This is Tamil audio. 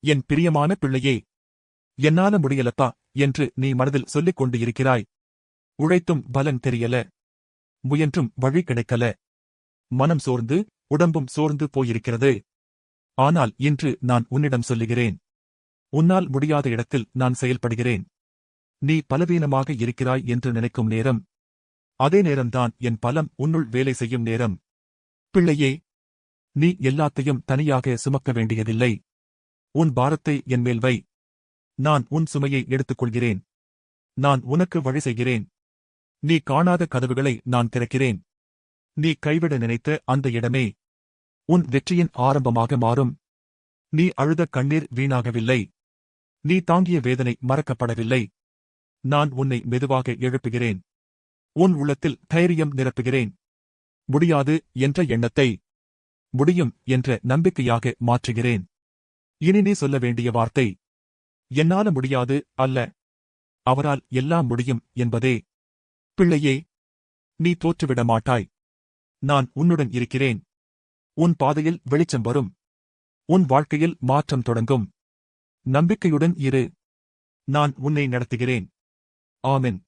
என் பிரியமான பிள்ளையே, என்னால முடியலப்பா என்று நீ மனதில் சொல்லிக் கொண்டு இருக்கிறாய். உழைத்தும் பலன் தெரியல. முயன்றும் வழி கிடைக்கல. மனம் சோர்ந்து, உடம்பும் சோர்ந்து போயிருக்கிறது. ஆனால் இன்று நான் உன்னிடம் சொல்லுகிறேன். உன்னால் முடியாத இடத்தில் நான் செயல்படுகிறேன். நீ பலவீனமாக இருக்கிறாய் என்று நினைக்கும் நேரம், அதே நேரம்தான் என் பலம் உன்னுள் வேலை செய்யும் நேரம். பிள்ளையே, நீ எல்லாத்தையும் தனியாக சுமக்க வேண்டியதில்லை. உன் பாரத்தை என்மேல் வை. நான் உன் சுமையை எடுத்துக்கொள்கிறேன். நான் உனக்கு வழி செய்கிறேன். நீ காணாத கதவுகளை நான் திறக்கிறேன். நீ கைவிட நினைத்த அந்த இடமே உன் வெற்றியின் ஆரம்பமாக மாறும். நீ அழுத கண்ணீர் வீணாகவில்லை. நீ தாங்கிய வேதனை மறக்கப்படவில்லை. நான் உன்னை மெதுவாக எழுப்புகிறேன். உன் உள்ளத்தில் தைரியம் நிரப்புகிறேன். முடியாது என்ற எண்ணத்தை முடியும் என்ற நம்பிக்கையாக மாற்றுகிறேன். இனி நீ சொல்ல வேண்டிய வார்த்தை, என்னால முடியாது அல்ல, அவரால் எல்லாம் முடியும் என்பதே. பிள்ளையே, நீ தோற்றுவிட மாட்டாய். நான் உன்னுடன் இருக்கிறேன். உன் பாதையில் வெளிச்சம் வரும். உன் வாழ்க்கையில் மாற்றம் தொடங்கும். நம்பிக்கையுடன் இரு. நான் உன்னை நடத்துகிறேன். ஆமென்.